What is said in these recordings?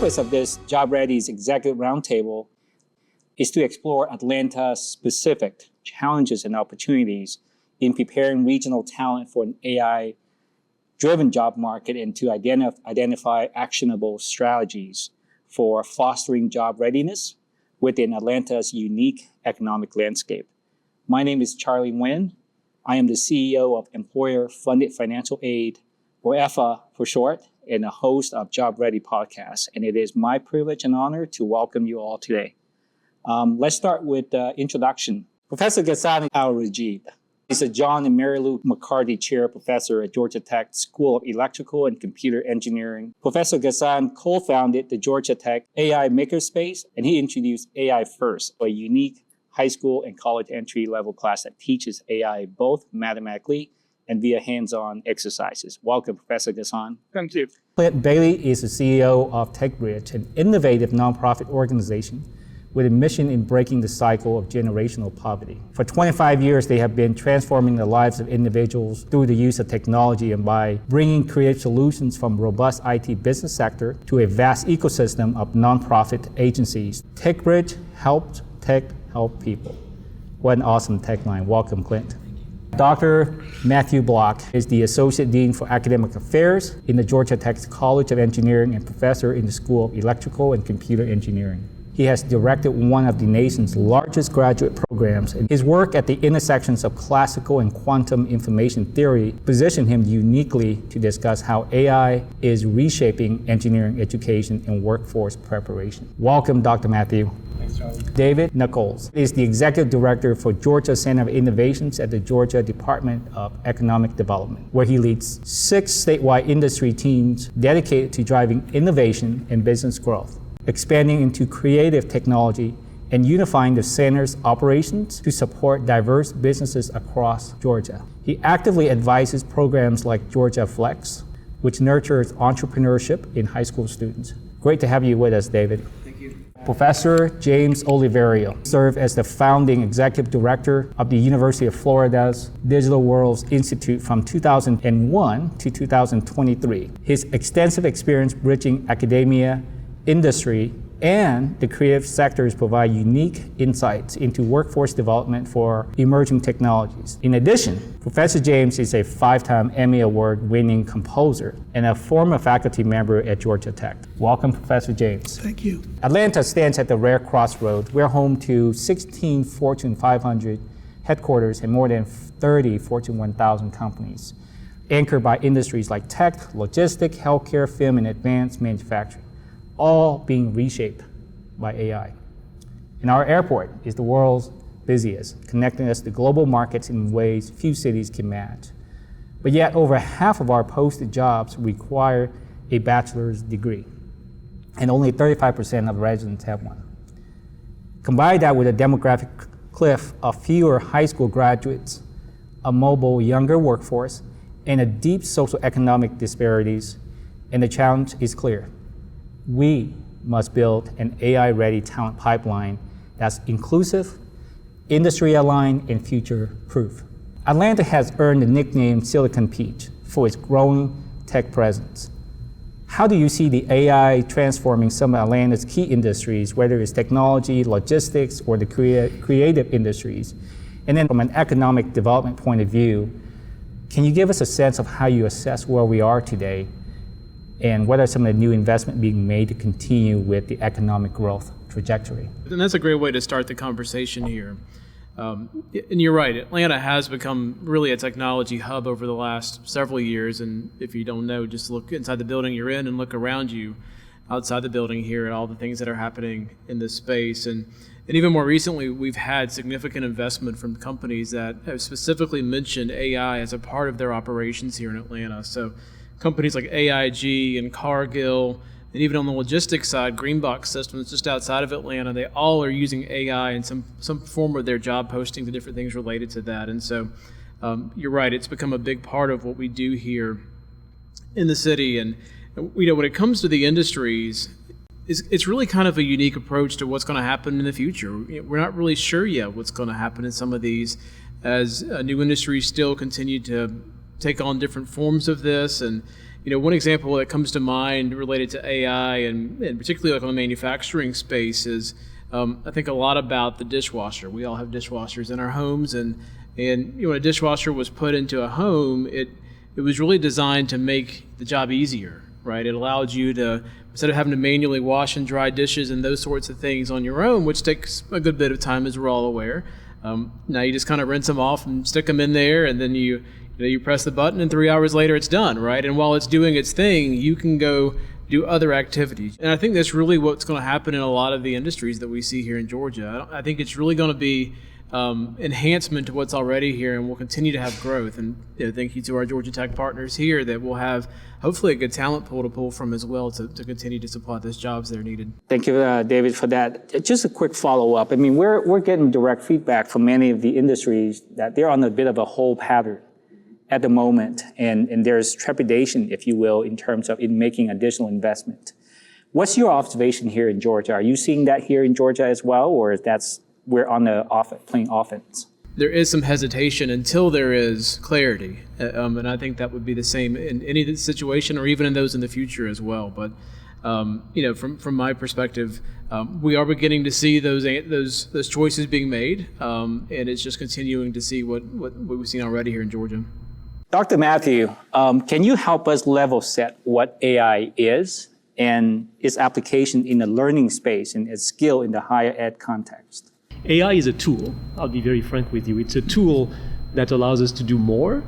purpose of this Job Ready's Executive Roundtable is to explore Atlanta's specific challenges and opportunities in preparing regional talent for an AI-driven job market and to identify actionable strategies for fostering job readiness within Atlanta's unique economic landscape. My name is Charlie Nguyen. I am the CEO of Employer Funded Financial Aid, or EFFA for short, and a host of Job Ready podcast. And it is my privilege and honor to welcome you all today. Let's start with the introduction. Professor Ghassan Al-Rajib is a John and Mary Lou McCarty Chair Professor at Georgia Tech School of Electrical and Computer Engineering. Professor Ghassan co-founded the Georgia Tech AI Makerspace, and he introduced AI First, a unique high school and college entry-level class that teaches AI both mathematically and via hands-on exercises. Welcome, Professor Ghassan. Thank you. Clint Bailey is the CEO of TechBridge, an innovative nonprofit organization with a mission in breaking the cycle of generational poverty. For 25 years, they have been transforming the lives of individuals through the use of technology and by bringing creative solutions from robust IT business sector to a vast ecosystem of nonprofit agencies. TechBridge helped tech help people. What an awesome tagline. Welcome, Clint. Dr. Matthew Block is the Associate Dean for Academic Affairs in the Georgia Tech College of Engineering and Professor in the School of Electrical and Computer Engineering. He has directed one of the nation's largest graduate programs, and his work at the intersections of classical and quantum information theory positioned him uniquely to discuss how AI is reshaping engineering education and workforce preparation. Welcome, Dr. Matthew. Thanks, Charlie. David Nichols is the Executive Director for Georgia Center of Innovations at the Georgia Department of Economic Development, where he leads 6 statewide industry teams dedicated to driving innovation and business growth, expanding into creative technology, and unifying the center's operations to support diverse businesses across Georgia. He actively advises programs like Georgia Flex, which nurtures entrepreneurship in high school students. Great to have you with us, David. Thank you. Professor James Oliverio served as the founding executive director of the University of Florida's Digital Worlds Institute from 2001 to 2023. His extensive experience bridging academia, industry, and the creative sectors provide unique insights into workforce development for emerging technologies. In addition, Professor James is a 5-time Emmy Award-winning composer and a former faculty member at Georgia Tech. Welcome, Professor James. Thank you. Atlanta stands at the rare crossroads. We're home to 16 Fortune 500 headquarters and more than 30 Fortune 1000 companies, anchored by industries like tech, logistics, healthcare, film, and advanced manufacturing, all being reshaped by AI. And our airport is the world's busiest, connecting us to global markets in ways few cities can match. But yet over half of our posted jobs require a bachelor's degree, and only 35% of residents have one. Combine that with a demographic cliff of fewer high school graduates, a mobile younger workforce, and a deep socioeconomic disparities, and the challenge is clear. We must build an AI-ready talent pipeline that's inclusive, industry-aligned, and future-proof. Atlanta has earned the nickname Silicon Peach for its growing tech presence. How do you see the AI transforming some of Atlanta's key industries, whether it's technology, logistics, or the creative industries? And then from an economic development point of view, can you give us a sense of how you assess where we are today and what are some of the new investment being made to continue with the economic growth trajectory? And that's a great way to start the conversation here. And you're right, Atlanta has become really a technology hub over the last several years. And if you don't know, just look inside the building you're in and look around you outside the building here at all the things that are happening in this space. And even more recently, we've had significant investment from companies that have specifically mentioned AI as a part of their operations here in Atlanta. So companies like AIG and Cargill, and even on the logistics side, Greenbox Systems just outside of Atlanta, they all are using AI in some form of their job postings and different things related to that. And so you're right, it's become a big part of what we do here in the city. And when it comes to the industries, it's really kind of a unique approach to what's going to happen in the future. We're not really sure yet what's going to happen in some of these as new industries still continue to take on different forms of this. And one example that comes to mind related to AI and particularly like on the manufacturing space is I think a lot about the dishwasher. We all have dishwashers in our homes, and when a dishwasher was put into a home, it was really designed to make the job easier, right? It allowed you to, instead of having to manually wash and dry dishes and those sorts of things on your own, which takes a good bit of time, as we're all aware. Now you just kind of rinse them off and stick them in there, and then you press the button, and 3 hours later it's done, right? And while it's doing its thing, you can go do other activities. And I think that's really what's going to happen in a lot of the industries that we see here in Georgia. I think it's really going to be enhancement to what's already here, and we'll continue to have growth. And thank you to our Georgia Tech partners here that we'll have hopefully a good talent pool to pull from as well to continue to supply those jobs that are needed. Thank you, David, for that. Just a quick follow-up. I mean, we're getting direct feedback from many of the industries that they're on a bit of a whole pattern at the moment, and there's trepidation, if you will, in terms of in making additional investment. What's your observation here in Georgia? Are you seeing that here in Georgia as well, or we're on the playing offense? There is some hesitation until there is clarity, and I think that would be the same in any situation or even in those in the future as well. But from my perspective, we are beginning to see those choices being made, and it's just continuing to see what we've seen already here in Georgia. Dr. Matthew, can you help us level set what AI is and its application in the learning space and its skill in the higher ed context? AI is a tool. I'll be very frank with you. It's a tool that allows us to do more.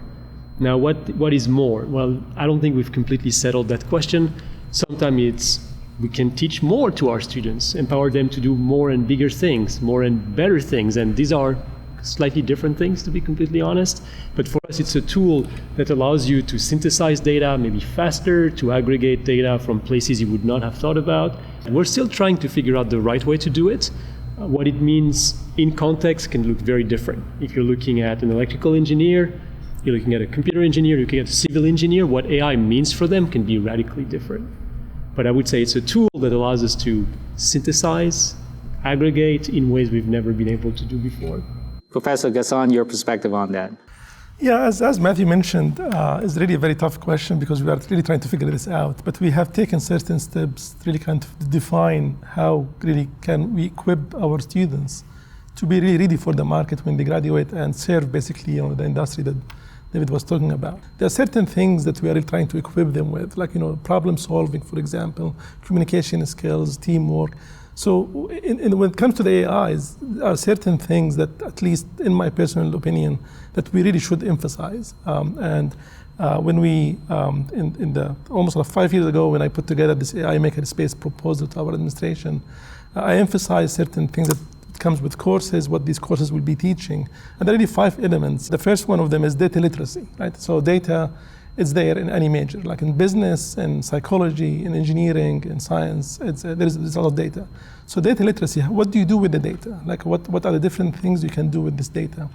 Now, what is more? Well, I don't think we've completely settled that question. Sometimes we can teach more to our students, empower them to do more and bigger things, more and better things, and these are slightly different things, to be completely honest. But for us, it's a tool that allows you to synthesize data maybe faster, to aggregate data from places you would not have thought about. And we're still trying to figure out the right way to do it. What it means in context can look very different. If you're looking at an electrical engineer, you're looking at a computer engineer, you're looking at a civil engineer, what AI means for them can be radically different. But I would say it's a tool that allows us to synthesize, aggregate in ways we've never been able to do before. Professor Gasson, your perspective on that? Yeah, as Matthew mentioned, it's really a very tough question because we are really trying to figure this out. But we have taken certain steps to really kind of define how really can we equip our students to be really ready for the market when they graduate and serve basically the industry that David was talking about. There are certain things that we are really trying to equip them with, like problem solving, for example, communication skills, teamwork. So when it comes to the AIs, there are certain things that, at least in my personal opinion, that we really should emphasize. When we, in the almost 5 years ago, when I put together this AI Makerspace proposal to our administration, I emphasized certain things that comes with courses, what these courses will be teaching. And there are really 5 elements. The first one of them is data literacy, right? So data is there in any major, like in business, in psychology, in engineering, in science, there's a lot of data. So data literacy, what do you do with the data? Like what are the different things you can do with this data?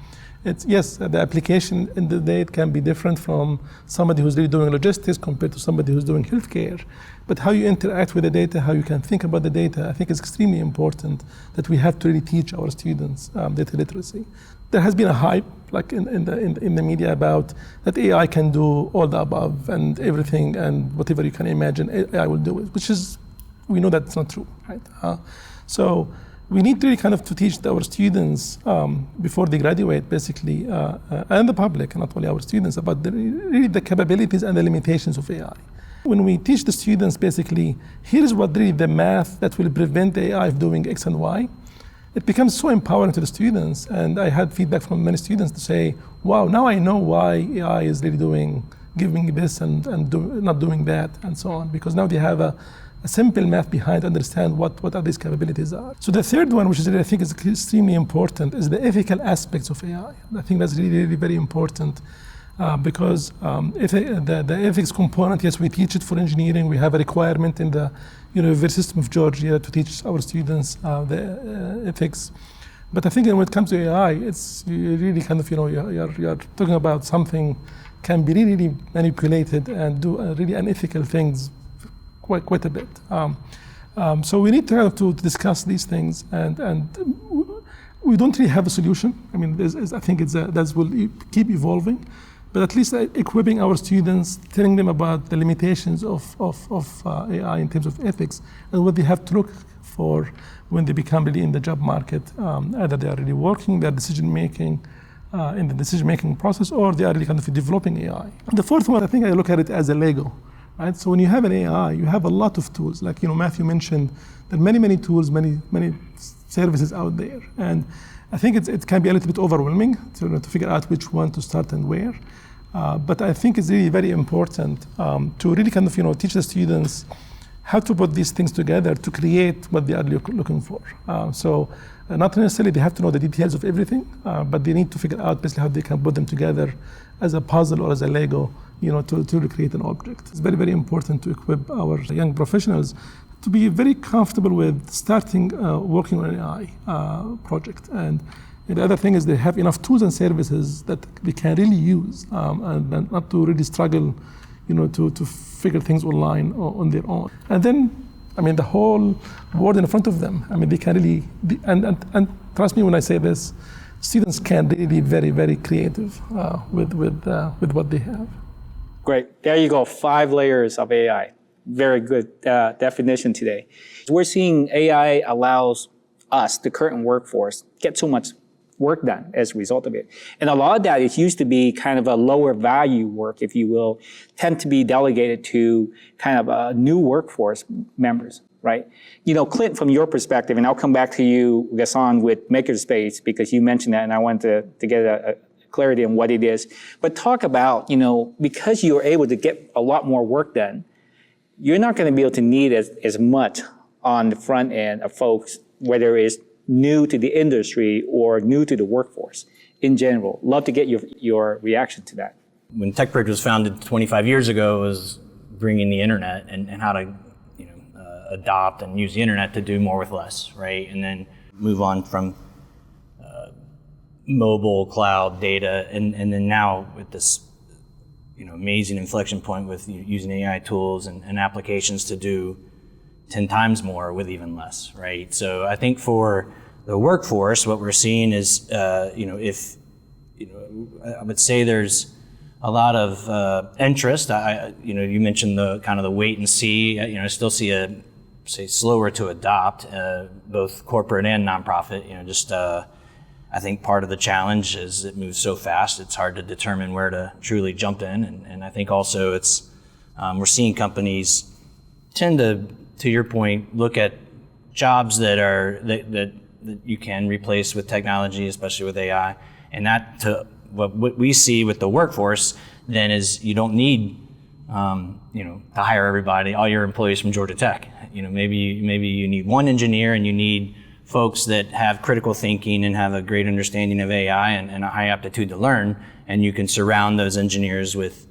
Yes, the application in the day it can be different from somebody who's really doing logistics compared to somebody who's doing healthcare. But how you interact with the data, how you can think about the data, I think is extremely important that we have to really teach our students data literacy. There has been a hype, like in the media, about that AI can do all the above and everything and whatever you can imagine, AI will do it, which is, we know that's not true, right? So we need really kind of to teach our students before they graduate, basically, and the public, not only our students, about really the capabilities and the limitations of AI. When we teach the students, basically, here's what really the math that will prevent AI from doing X and Y, it becomes so empowering to the students. And I had feedback from many students to say, wow, now I know why AI is really giving this and not doing that, and so on, because now they have a simple math behind to understand what are these capabilities are. So the third one, which is really, I think is extremely important, is the ethical aspects of AI. I think that's really, really very important because the ethics component, yes, we teach it for engineering. We have a requirement in the University System of Georgia to teach our students the ethics. But I think when it comes to AI, it's really kind of, you're talking about something can be really manipulated and do really unethical things quite a bit. So we need to have to discuss these things, and we don't really have a solution. I mean, I think that will keep evolving. but at least equipping our students, telling them about the limitations of AI in terms of ethics and what they have to look for when they become really in the job market, either they are really working, their decision making, in the decision-making process, or they are really kind of developing AI. The fourth one, I think I look at it as a Lego, right? So when you have an AI, you have a lot of tools. Like, Matthew mentioned, there are many tools, many services out there. And I think it can be a little bit overwhelming to figure out which one to start and where. But I think it's really very important to really kind of, teach the students how to put these things together to create what they are looking for. Not necessarily they have to know the details of everything, but they need to figure out basically how they can put them together as a puzzle or as a Lego, to create an object. It's very, very important to equip our young professionals to be very comfortable with starting working on an AI project. And the other thing is they have enough tools and services that they can really use, and not to really struggle, to figure things online on their own. And then, the whole world in front of them. They can really, and trust me when I say this, students can really be very, very creative with what they have. Great. There you go. 5 layers of AI. Very good definition today. We're seeing AI allows us, the current workforce, get so much work done as a result of it. And a lot of that, it used to be kind of a lower value work, if you will, tend to be delegated to kind of new workforce members, right? Clint, from your perspective, and I'll come back to you, Ghassan, with Makerspace, because you mentioned that and I wanted to get a clarity on what it is. But talk about, because you're able to get a lot more work done, you're not going to be able to need as much on the front end of folks, whether it's new to the industry or new to the workforce in general. Love to get your reaction to that. When TechBridge was founded 25 years ago, it was bringing the internet and how to adopt and use the internet to do more with less, right? And then move on from mobile, cloud, data, and then now with this amazing inflection point with using AI tools and applications to do 10 times more with even less, right? So I think for the workforce, what we're seeing is, I would say there's a lot of interest. You mentioned the kind of the wait and see. I still see slower to adopt, both corporate and nonprofit. I think part of the challenge is it moves so fast, it's hard to determine where to truly jump in. And I think also it's, we're seeing companies tend to your point, look at jobs that you can replace with technology, especially with AI. And what we see with the workforce then is you don't need, to hire everybody, all your employees from Georgia Tech. Maybe you need one engineer and you need folks that have critical thinking and have a great understanding of AI and a high aptitude to learn. And you can surround those engineers with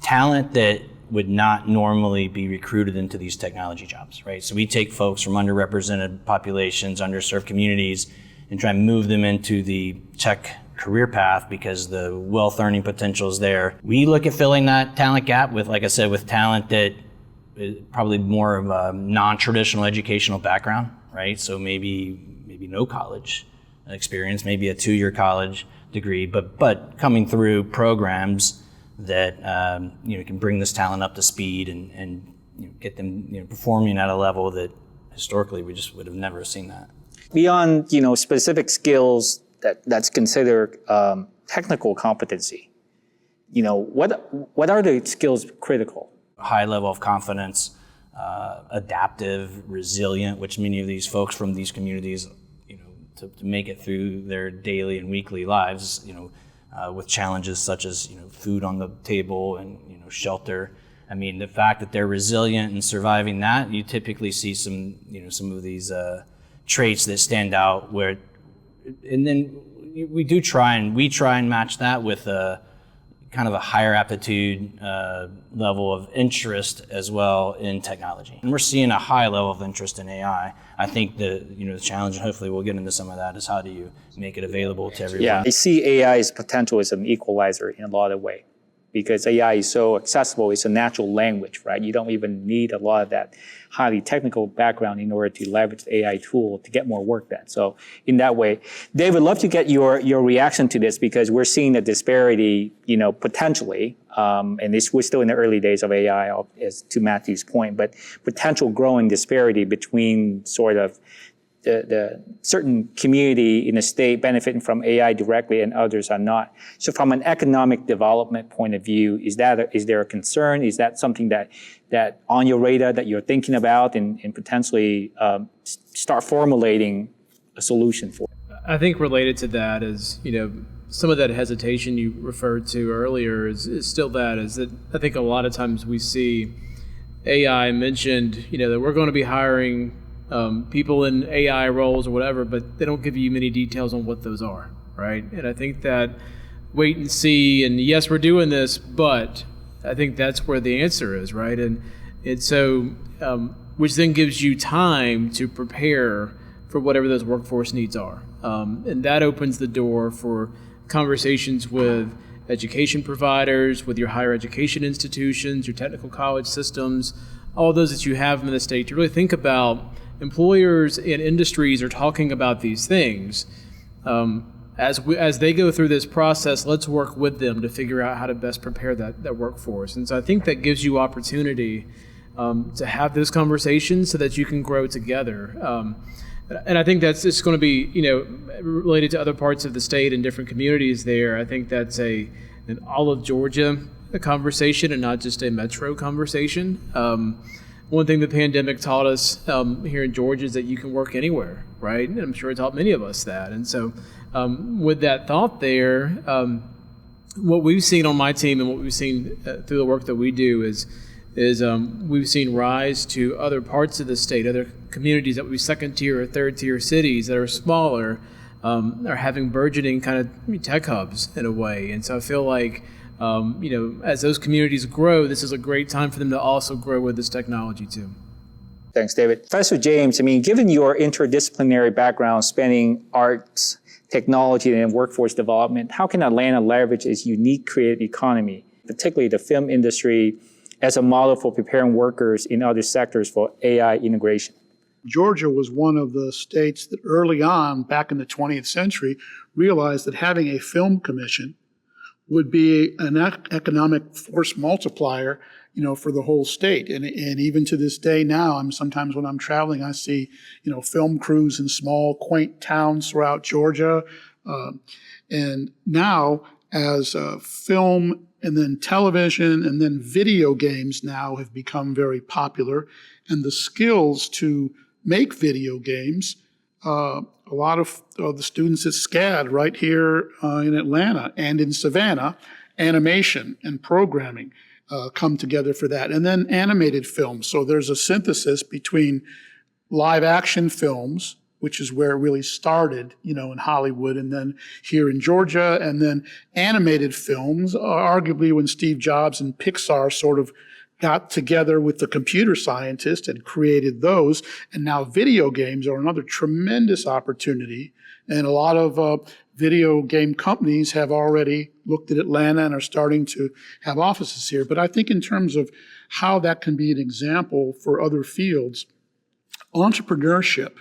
talent that would not normally be recruited into these technology jobs, right? So we take folks from underrepresented populations, underserved communities, and try and move them into the tech career path because the wealth earning potential is there. We look at filling that talent gap with, like I said, with talent that is probably more of a non-traditional educational background, right? So maybe no college experience, maybe a 2-year college degree, but coming through programs that can bring this talent up to speed and get them performing at a level that historically we just would have never seen that. Beyond specific skills that's considered technical competency, what are the skills critical? High level of confidence, adaptive, resilient, which many of these folks from these communities, to make it through their daily and weekly lives, with challenges such as food on the table and shelter. The fact that they're resilient and surviving that, you typically see some of these traits that stand out. And then we try and match that with a kind of a higher aptitude level of interest as well in technology. And we're seeing a high level of interest in AI. I think the challenge, and hopefully we'll get into some of that, is how do you make it available to everyone? Yeah, I see AI as potential as an equalizer in a lot of ways. because AI is so accessible. It's a natural language, right? You don't even need a lot of that highly technical background in order to leverage the AI tool to get more work done. So in that way, Dave, would love to get your reaction to this, because we're seeing the disparity, potentially, and we're still in the early days of AI, as to Matthew's point, but potential growing disparity between sort of the certain community in the state benefiting from AI directly and others are not. So from an economic development point of view, is there a concern? Is that something that on your radar that you're thinking about and potentially start formulating a solution for? I think related to that is, some of that hesitation you referred to earlier is still that I think a lot of times we see AI mentioned, that we're going to be hiring people in AI roles or whatever, but they don't give you many details on what those are, right? And I think that wait and see, and yes, we're doing this, but I think that's where the answer is, right? And so, which then gives you time to prepare for whatever those workforce needs are. And that opens the door for conversations with education providers, with your higher education institutions, your technical college systems, all those that you have in the state, to really think about employers and industries are talking about these things. As they go through this process, let's work with them to figure out how to best prepare that workforce. And so I think that gives you opportunity to have those conversations so that you can grow together. And I think that's it's going to be, related to other parts of the state and different communities there. I think that's an all of Georgia conversation and not just a metro conversation. One thing the pandemic taught us here in Georgia is that you can work anywhere, right? And I'm sure it taught many of us that. And so with that thought there, what we've seen on my team and what we've seen through the work that we do is we've seen rise to other parts of the state, other communities that would be second tier or third tier cities that are smaller, are having burgeoning kind of tech hubs in a way. And so I feel like as those communities grow, this is a great time for them to also grow with this technology too. Thanks, David. Professor James, given your interdisciplinary background spanning arts, technology, and workforce development, how can Atlanta leverage its unique creative economy, particularly the film industry, as a model for preparing workers in other sectors for AI integration? Georgia was one of the states that early on, back in the 20th century, realized that having a film commission would be an economic force multiplier, for the whole state. And even to this day now, sometimes when I'm traveling, I see, film crews in small, quaint towns throughout Georgia. And now, as film and then television and then video games now have become very popular, and the skills to make video games, a lot of the students at SCAD right here in Atlanta and in Savannah, animation and programming come together for that. And then animated films. So there's a synthesis between live action films, which is where it really started, in Hollywood, and then here in Georgia, and then animated films, arguably when Steve Jobs and Pixar sort of got together with the computer scientists and created those. And now video games are another tremendous opportunity. And a lot of video game companies have already looked at Atlanta and are starting to have offices here. But I think in terms of how that can be an example for other fields, entrepreneurship,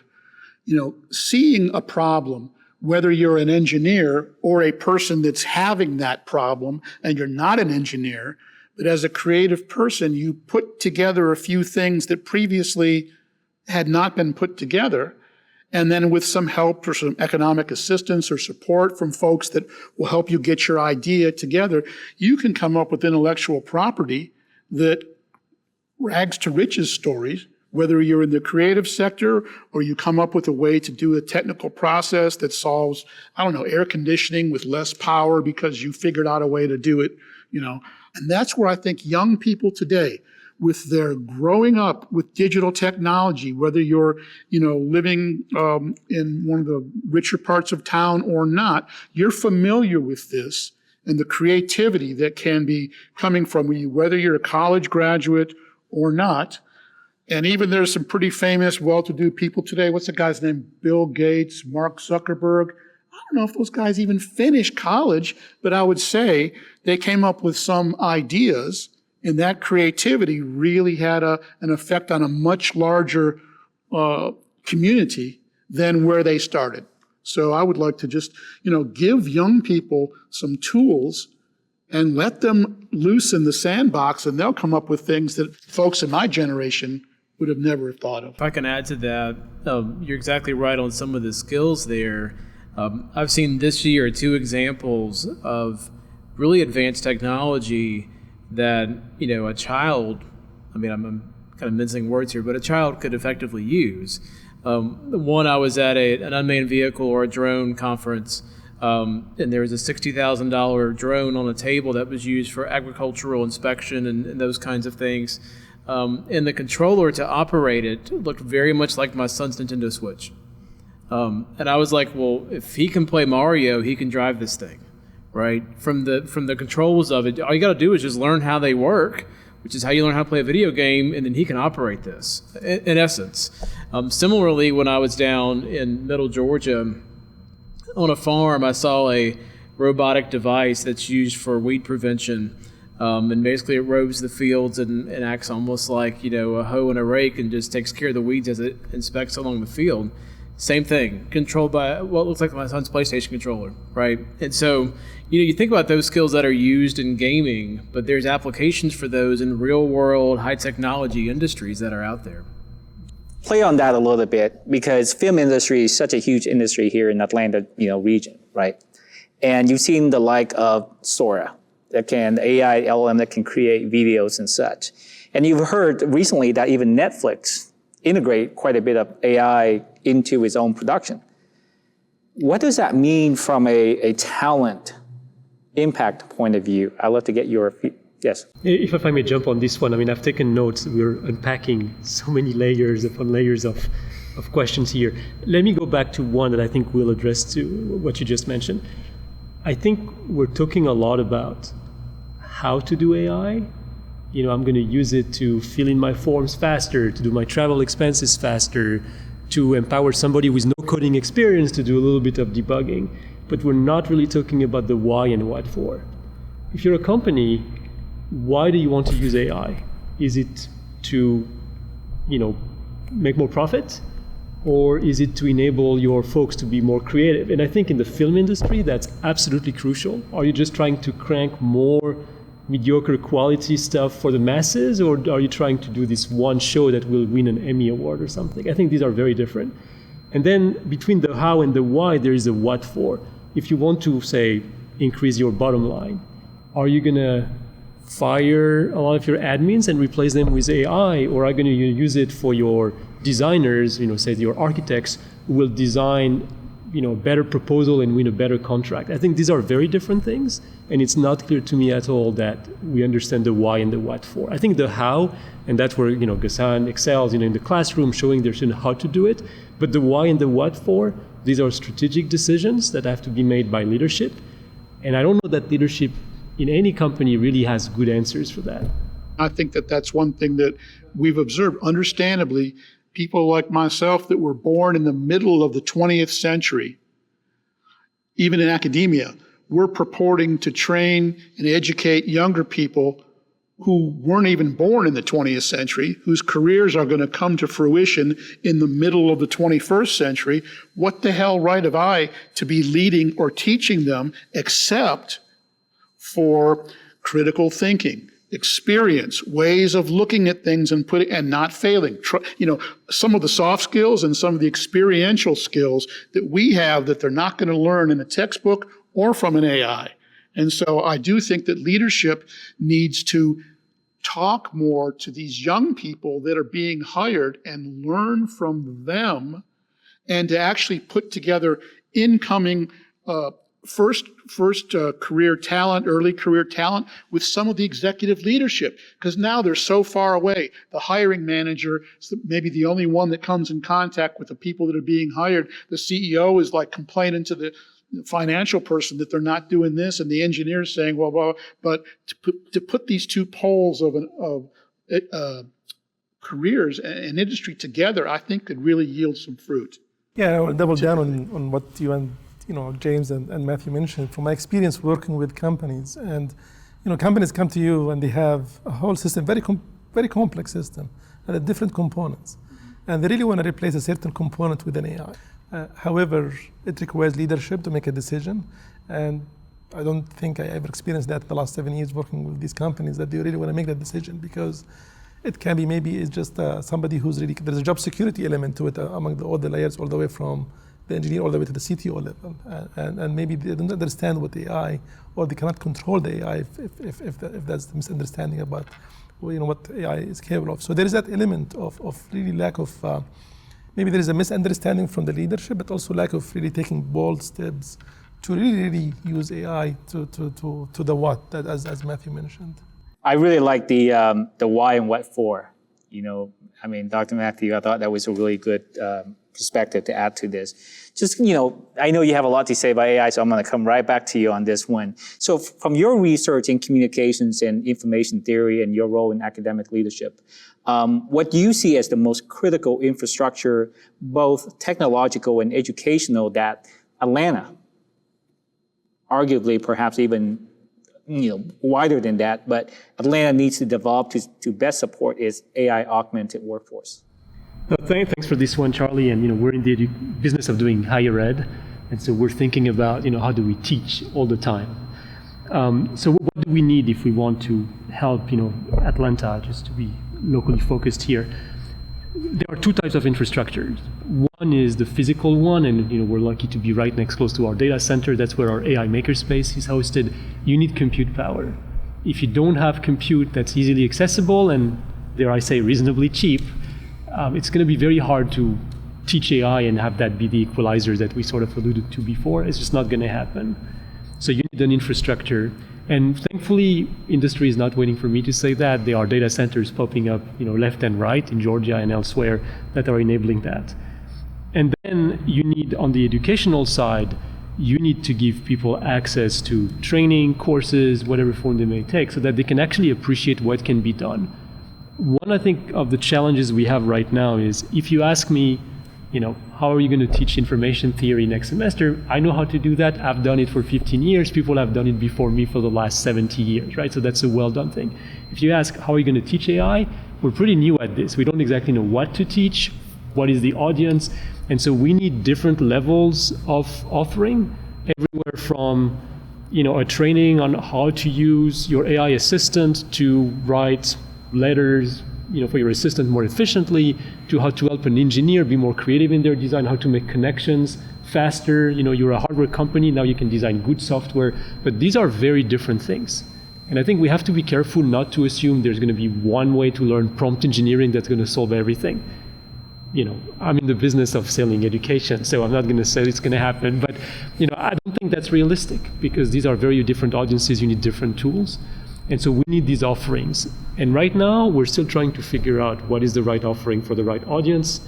seeing a problem, whether you're an engineer or a person that's having that problem and you're not an engineer, but as a creative person, you put together a few things that previously had not been put together. And then with some help or some economic assistance or support from folks that will help you get your idea together, you can come up with intellectual property that rags to riches stories, whether you're in the creative sector or you come up with a way to do a technical process that solves, air conditioning with less power because you figured out a way to do it, And that's where I think young people today, with their growing up with digital technology, whether you're, living in one of the richer parts of town or not, you're familiar with this and the creativity that can be coming from you, whether you're a college graduate or not. And even there's some pretty famous, well-to-do people today. What's the guy's name? Bill Gates, Mark Zuckerberg. I don't know if those guys even finished college, but I would say they came up with some ideas, and that creativity really had an effect on a much larger community than where they started. So I would like to just, give young people some tools and let them loose in the sandbox, and they'll come up with things that folks in my generation would have never thought of. If I can add to that, you're exactly right on some of the skills there. I've seen this year 2 examples of really advanced technology that, a child, I'm kind of mincing words here, but a child could effectively use. One, I was at an unmanned vehicle or a drone conference, and there was a $60,000 drone on a table that was used for agricultural inspection and those kinds of things. And the controller to operate it looked very much like my son's Nintendo Switch. And I was like, well, if he can play Mario, he can drive this thing, right? From the controls of it, all you got to do is just learn how they work, which is how you learn how to play a video game, and then he can operate this, in essence. Similarly, when I was down in Middle Georgia on a farm, I saw a robotic device that's used for weed prevention. And basically it roves the fields and acts almost like, a hoe and a rake, and just takes care of the weeds as it inspects along the field. Same thing, controlled by what looks like my son's PlayStation controller, right? And so, you think about those skills that are used in gaming, but there's applications for those in real world, high technology industries that are out there. Play on that a little bit, because film industry is such a huge industry here in Atlanta, region, right? And you've seen the like of Sora, that can AI LLM that can create videos and such. And you've heard recently that even Netflix integrate quite a bit of AI into its own production. What does that mean from a talent impact point of view? I'd love to get your yes. If I may jump on this one, I've taken notes. We're unpacking so many layers upon layers of questions here. Let me go back to one that I think will address to what you just mentioned. I think we're talking a lot about how to do AI. I'm going to use it to fill in my forms faster, to do my travel expenses faster, to empower somebody with no coding experience to do a little bit of debugging. But we're not really talking about the why and what for. If you're a company, why do you want to use AI? Is it to, make more profit? Or is it to enable your folks to be more creative? And I think in the film industry, that's absolutely crucial. Are you just trying to crank more mediocre quality stuff for the masses, or are you trying to do this one show that will win an Emmy Award or something? I think these are very different. And then between the how and the why, there is a what for. If you want to, say, increase your bottom line, are you going to fire a lot of your admins and replace them with AI, or are you going to use it for your designers, say your architects, who will design a better proposal and win a better contract? I think these are very different things, and it's not clear to me at all that we understand the why and the what for. I think the how, and that's where Ghassan excels in the classroom, showing their students how to do it. But the why and the what for, these are strategic decisions that have to be made by leadership, and I don't know that leadership in any company really has good answers for that. I think that that's one thing that we've observed. Understandably, people like myself that were born in the middle of the 20th century, even in academia, we're purporting to train and educate younger people who weren't even born in the 20th century, whose careers are going to come to fruition in the middle of the 21st century. What the hell right have I to be leading or teaching them except for critical thinking, experience, ways of looking at things and not failing. Some of the soft skills and some of the experiential skills that we have that they're not going to learn in a textbook or from an AI. And so I do think that leadership needs to talk more to these young people that are being hired and learn from them, and to actually put together incoming first career talent, early career talent with some of the executive leadership, because now they're so far away. The hiring manager is maybe the only one that comes in contact with the people that are being hired. The CEO is like complaining to the financial person that they're not doing this, and the engineer is saying, well, but to put these two poles of careers and industry together, I think could really yield some fruit. Yeah, I will double down on what you and James and Matthew mentioned, from my experience working with companies, and companies come to you and they have a whole system, very complex system, and different components, and they really want to replace a certain component with an AI. However, it requires leadership to make a decision, and I don't think I ever experienced that in the last 7 years working with these companies, that they really want to make that decision, because it can be maybe it's just somebody who's really, there's a job security element to it among all the layers, all the way from the engineer all the way to the CTO level, and maybe they don't understand what AI, or they cannot control the AI if that's the misunderstanding about what AI is capable of. So there is that element of really lack of, maybe there is a misunderstanding from the leadership, but also lack of really taking bold steps to really use AI to the what, that as Matthew mentioned. I really like the why and what for. Dr. Matthew, I thought that was a really good perspective to add to this. Just, I know you have a lot to say about AI, so I'm going to come right back to you on this one. So from your research in communications and information theory and your role in academic leadership, what do you see as the most critical infrastructure, both technological and educational, that Atlanta, arguably perhaps even wider than that, but Atlanta needs to develop to best support its AI-augmented workforce? Thanks for this one, Charlie. And we're in the business of doing higher ed, and so we're thinking about how do we teach all the time. So what do we need if we want to help Atlanta, just to be locally focused here? There are two types of infrastructures. One is the physical one, and we're lucky to be right next close to our data center. That's where our AI makerspace is hosted. You need compute power. If you don't have compute that's easily accessible and, dare I say, reasonably cheap, it's going to be very hard to teach AI and have that be the equalizer that we sort of alluded to before. It's just not going to happen. So you need an infrastructure. And thankfully, industry is not waiting for me to say that. There are data centers popping up, left and right in Georgia and elsewhere that are enabling that. And then you need, on the educational side, you need to give people access to training, courses, whatever form they may take, so that they can actually appreciate what can be done. One, I think, of the challenges we have right now is, if you ask me, how are you going to teach information theory next semester? I know how to do that. I've done it for 15 years. People have done it before me for the last 70 years, right? So that's a well-done thing. If you ask, how are you going to teach AI? We're pretty new at this. We don't exactly know what to teach, what is the audience, and so we need different levels of offering, everywhere from a training on how to use your AI assistant to write letters for your assistant more efficiently, to how to help an engineer be more creative in their design, how to make connections faster. You're a hardware company, now you can design good software, but these are very different things. And I think we have to be careful not to assume there's going to be one way to learn prompt engineering that's going to solve everything. I'm in the business of selling education, so I'm not going to say it's going to happen, but I don't think that's realistic, because these are very different audiences. You need different tools. And so we need these offerings. And right now, we're still trying to figure out what is the right offering for the right audience.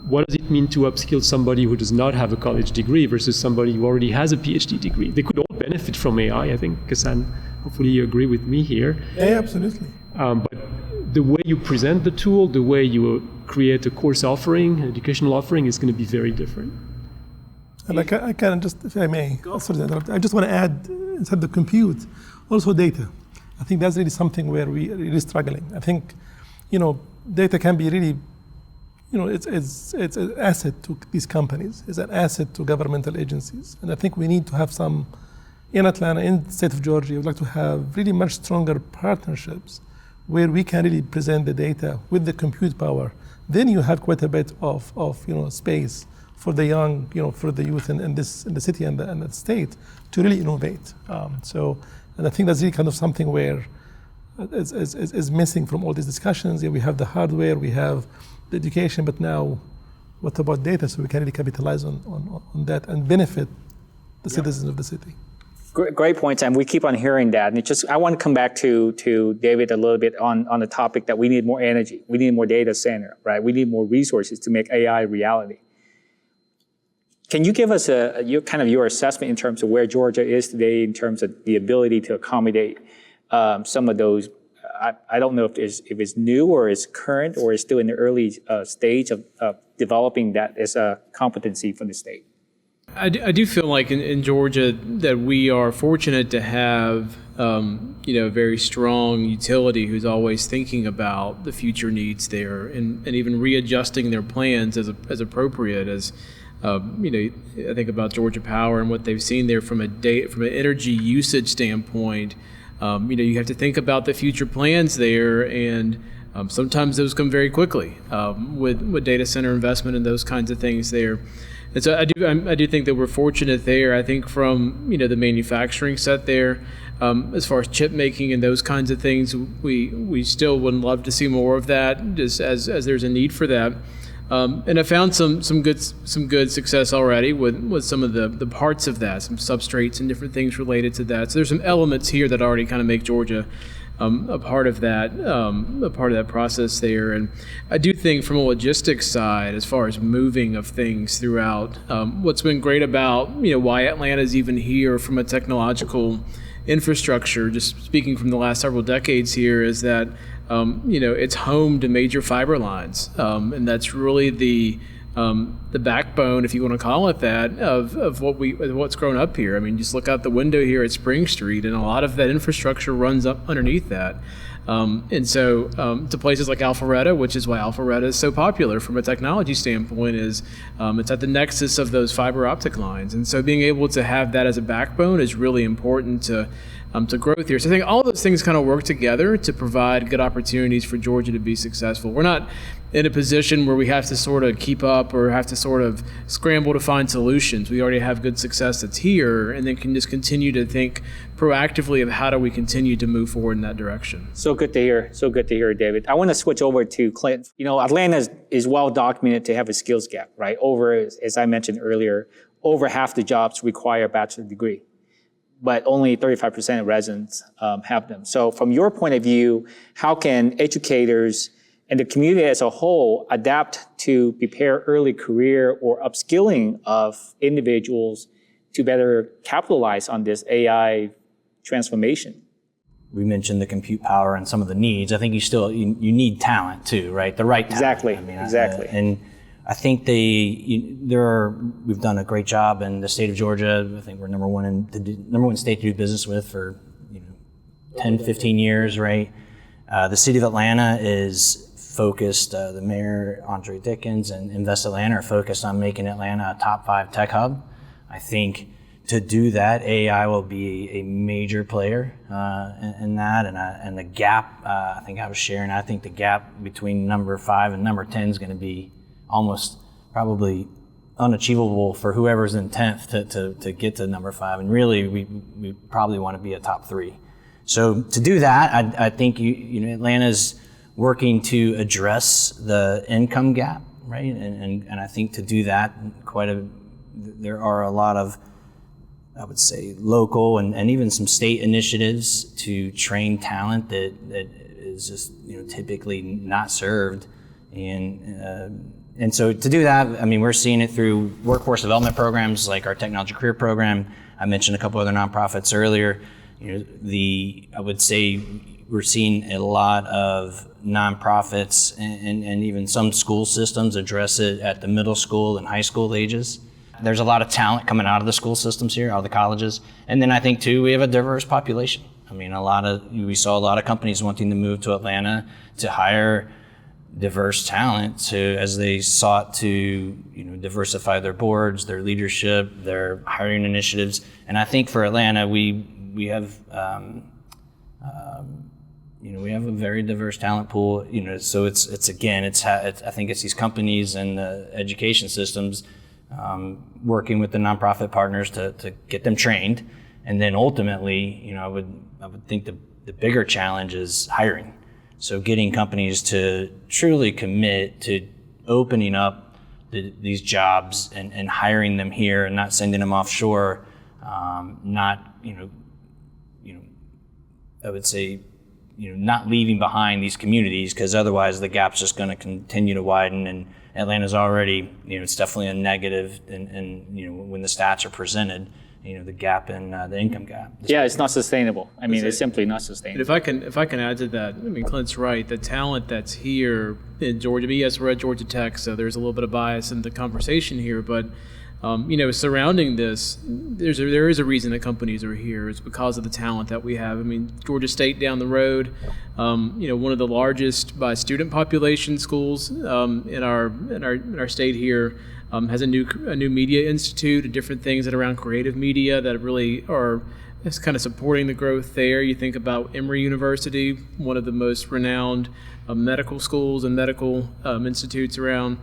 What does it mean to upskill somebody who does not have a college degree versus somebody who already has a PhD degree? They could all benefit from AI. I think, Kassan, hopefully you agree with me here. Yeah, absolutely. But the way you present the tool, the way you create a course offering, an educational offering, is going to be very different. And I can just, if I may, I just want to add, inside the compute, also data. I think that's really something where we're really struggling. I think, data can be really, it's an asset to these companies. It's an asset to governmental agencies. And I think we need to have some, in Atlanta, in the state of Georgia, we'd like to have really much stronger partnerships where we can really present the data with the compute power. Then you have quite a bit of space for the young, for the youth in the city and the state to really innovate. And I think that's really kind of something where is missing from all these discussions. Yeah, we have the hardware, we have the education, but now what about data, so we can really capitalize on that and benefit the citizens of the city. Great points, and we keep on hearing that. And I want to come back to David a little bit on the topic that we need more energy, we need more data center, right? We need more resources to make AI reality. Can you give us your assessment in terms of where Georgia is today in terms of the ability to accommodate some of those? I don't know if it's new or it's current or it's still in the early stage of developing that as a competency for the state. I do feel like in Georgia that we are fortunate to have a very strong utility who's always thinking about the future needs there and even readjusting their plans as appropriate. As I think about Georgia Power and what they've seen there from an energy usage standpoint. You have to think about the future plans there, and sometimes those come very quickly with data center investment and those kinds of things there. And so I do think that we're fortunate there. I think from the manufacturing set there, as far as chip making and those kinds of things, we still would love to see more of that, just as there's a need for that. And I found some good success already with some of the parts of that, some substrates and different things related to that. So there's some elements here that already kind of make Georgia a part of that process there. And I do think from a logistics side, as far as moving of things throughout, what's been great about why Atlanta's even here from a technological infrastructure, just speaking from the last several decades here, is that it's home to major fiber lines, and that's really the backbone, if you want to call it that, of what's grown up here. I mean, just look out the window here at Spring Street, and a lot of that infrastructure runs up underneath that. And so to places like Alpharetta, which is why Alpharetta is so popular from a technology standpoint, is it's at the nexus of those fiber optic lines. And so being able to have that as a backbone is really important to growth here. So I think all those things kind of work together to provide good opportunities for Georgia to be successful. We're not in a position where we have to sort of keep up or have to sort of scramble to find solutions. We already have good success that's here, and then can just continue to think proactively of how do we continue to move forward in that direction. So good to hear. So good to hear, David. I want to switch over to Clint. Atlanta is well documented to have a skills gap, right? As I mentioned earlier, over half the jobs require a bachelor's degree, but only 35% of residents have them. So from your point of view, how can educators and the community as a whole adapt to prepare early career or upskilling of individuals to better capitalize on this AI transformation? We mentioned the compute power and some of the needs. I think you need talent too, right? The right talent. Exactly. And I think we've done a great job in the state of Georgia. I think we're number one state to do business with for 10, 15 years, right? The city of Atlanta is focused, the mayor, Andre Dickens, and Invest Atlanta are focused on making Atlanta a top 5 tech hub. I think to do that, AI will be a major player in that, and the gap, I think the gap between number 5 and number 10 is going to be almost probably unachievable for whoever's in 10th to get to number 5, and really we probably want to be a top 3. So to do that, I think Atlanta's working to address the income gap, right? And I think to do that, there are a lot of, I would say, local and even some state initiatives to train talent that is just typically not served. And so to do that, I mean, we're seeing it through workforce development programs like our technology career program. I mentioned a couple other nonprofits earlier. I would say we're seeing a lot of nonprofits and even some school systems address it at the middle school and high school ages. There's a lot of talent coming out of the school systems here, out of the colleges. And then I think too, we have a diverse population. I mean, we saw a lot of companies wanting to move to Atlanta to hire diverse talent as they sought to diversify their boards, their leadership, their hiring initiatives. And I think for Atlanta, we have we have a very diverse talent pool. So I think it's these companies and the education systems working with the nonprofit partners to get them trained, and then ultimately, I would think the bigger challenge is hiring. So getting companies to truly commit to opening up these jobs and hiring them here and not sending them offshore, I would say, not leaving behind these communities, because otherwise the gap's just going to continue to widen. And Atlanta's already, it's definitely a negative, and when the stats are presented, the gap in the income gap. Yeah, it's not sustainable. I mean, it's simply not sustainable. If I can add to that, I mean, Clint's right. The talent that's here in Georgia, yes, we're at Georgia Tech, so there's a little bit of bias in the conversation here, but Surrounding this, there is a reason that companies are here. It's because of the talent that we have. I mean, Georgia State down the road, one of the largest by student population schools in our state here, has a new media institute and different things that are around creative media that really are kind of supporting the growth there. You think about Emory University, one of the most renowned medical schools and medical institutes around.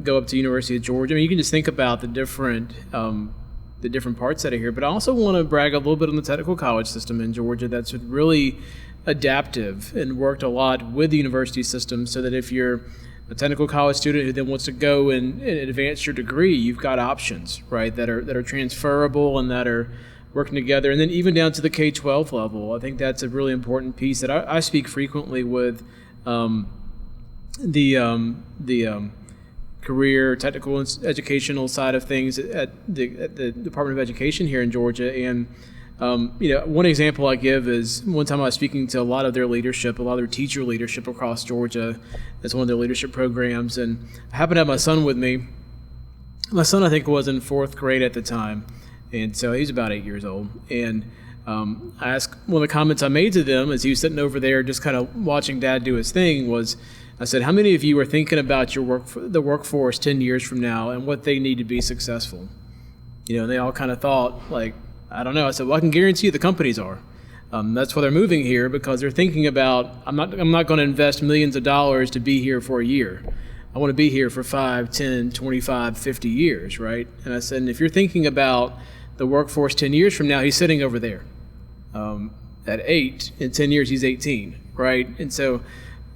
Go up to University of Georgia. I mean, you can just think about the different parts that are here. But I also want to brag a little bit on the technical college system in Georgia that's really adaptive and worked a lot with the university system, so that if you're a technical college student who then wants to go and advance your degree, you've got options, right, that are transferable and that are working together. And then even down to the K-12 level, I think that's a really important piece that I speak frequently with the career, technical, educational side of things at the Department of Education here in Georgia. And one example I give is one time I was speaking to a lot of their teacher leadership across Georgia as one of their leadership programs, and I happened to have my son with me. My son, I think, was in 4th grade at the time, and so he's about 8 years old. And I asked, one of the comments I made to them as he was sitting over there just kind of watching Dad do his thing was, I said, how many of you are thinking about the workforce 10 years from now and what they need to be successful? And they all kind of thought, like, I don't know. I said, well, I can guarantee you the companies are. That's why they're moving here, because they're thinking about, I'm not going to invest millions of dollars to be here for a year. I want to be here for 5, 10, 25, 50 years, right? And I said, and if you're thinking about the workforce 10 years from now, he's sitting over there. At 8, in 10 years, he's 18, right? And so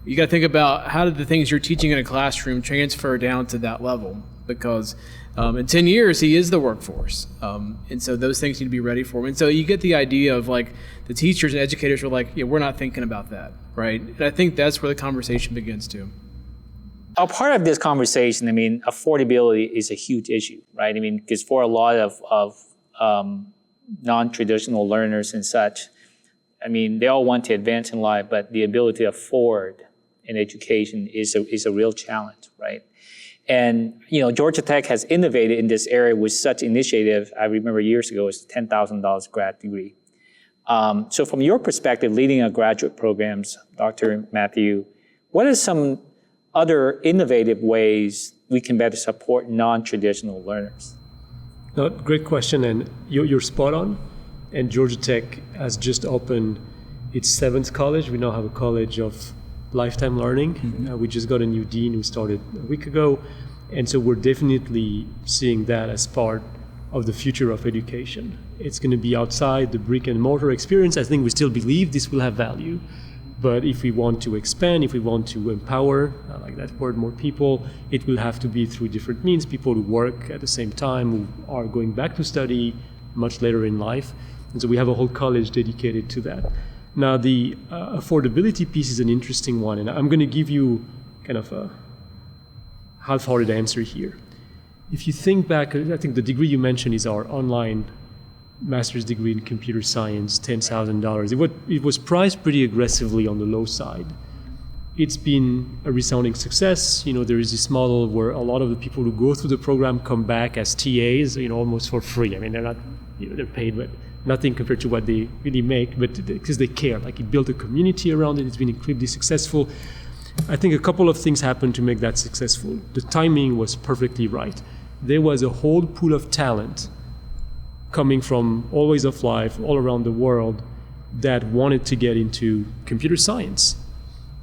you got to think about, how did the things you're teaching in a classroom transfer down to that level? Because in 10 years, he is the workforce. And so those things need to be ready for him. And so you get the idea of, like, the teachers and educators were like, yeah, we're not thinking about that, right? And I think that's where the conversation begins too. A part of this conversation, I mean, affordability is a huge issue, right? I mean, because for a lot of non-traditional learners and such, I mean, they all want to advance in life, but the ability to afford an education is a real challenge, right? And, Georgia Tech has innovated in this area with such initiative. I remember years ago, it was $10,000 grad degree. So from your perspective, leading a graduate programs, Dr. Matthew, what are some other innovative ways we can better support non-traditional learners? No, great question, and you're spot on. And Georgia Tech has just opened its 7th college. We now have a college of lifetime learning. Mm-hmm. We just got a new dean who started a week ago. And so we're definitely seeing that as part of the future of education. It's going to be outside the brick and mortar experience. I think we still believe this will have value. But if we want to expand, if we want to empower, I like that word, more people, it will have to be through different means. People who work at the same time, who are going back to study much later in life. And so we have a whole college dedicated to that. Now, the affordability piece is an interesting one, and I'm going to give you kind of a half-hearted answer here. If you think back, I think the degree you mentioned is our online master's degree in computer science, $10,000. It was priced pretty aggressively on the low side. It's been a resounding success. There is this model where a lot of the people who go through the program come back as TAs, almost for free. I mean, they're not, they're paid, but nothing compared to what they really make, but because they care. Like, it built a community around it. It's been incredibly successful. I think a couple of things happened to make that successful. The timing was perfectly right. There was a whole pool of talent coming from all ways of life, all around the world, that wanted to get into computer science,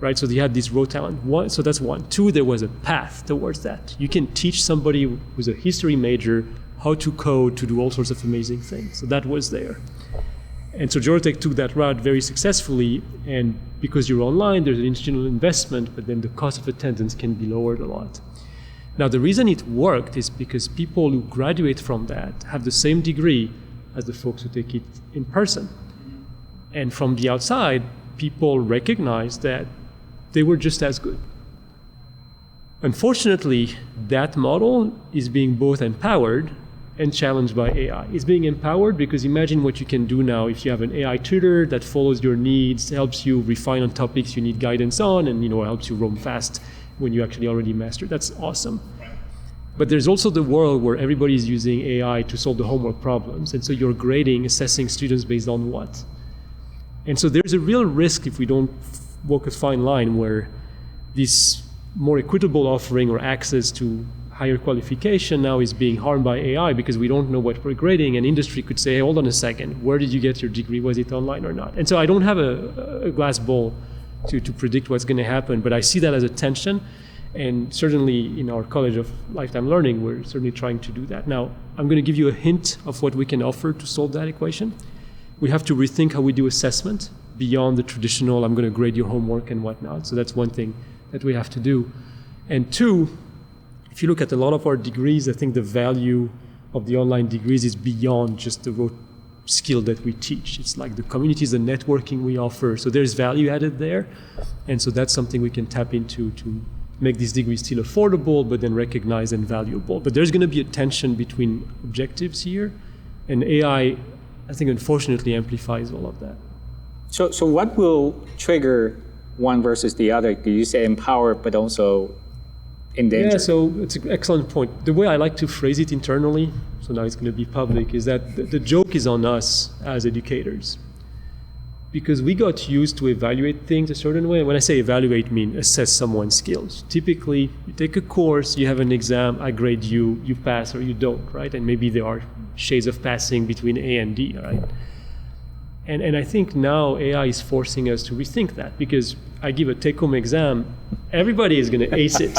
right? So they had this raw talent. So that's one. Two, there was a path towards that. You can teach somebody who's a history major how to code, to do all sorts of amazing things. So that was there. And so Georgia Tech took that route very successfully, and because you're online, there's an institutional investment, but then the cost of attendance can be lowered a lot. Now, the reason it worked is because people who graduate from that have the same degree as the folks who take it in person. And from the outside, people recognize that they were just as good. Unfortunately, that model is being both empowered and challenged by AI. It's being empowered because imagine what you can do now if you have an AI tutor that follows your needs, helps you refine on topics you need guidance on, and helps you roam fast when you actually already mastered. That's awesome. But there's also the world where everybody's using AI to solve the homework problems. And so you're grading, assessing students based on what? And so there's a real risk if we don't walk a fine line where this more equitable offering or access to higher qualification now is being harmed by AI because we don't know what we're grading, and industry could say, hey, hold on a second, where did you get your degree? Was it online or not? And so I don't have a glass ball to predict what's going to happen, but I see that as a tension. And certainly in our College of Lifetime Learning, we're certainly trying to do that. Now, I'm going to give you a hint of what we can offer to solve that equation. We have to rethink how we do assessment beyond the traditional, I'm going to grade your homework and whatnot. So that's one thing that we have to do. And two, if you look at a lot of our degrees, I think the value of the online degrees is beyond just the rote skill that we teach. It's like the communities, the networking we offer. So there's value added there. And so that's something we can tap into to make these degrees still affordable, but then recognized and valuable. But there's going to be a tension between objectives here, and AI, I think, unfortunately amplifies all of that. So what will trigger one versus the other? Do you say empower, but also endanger? Yeah, so it's an excellent point. The way I like to phrase it internally, so now it's going to be public, is that the joke is on us as educators. Because we got used to evaluate things a certain way. When I say evaluate, I mean assess someone's skills. Typically, you take a course, you have an exam, I grade you, you pass or you don't, right? And maybe there are shades of passing between A and D, right? And I think now AI is forcing us to rethink that, because I give a take-home exam, everybody is going to ace it,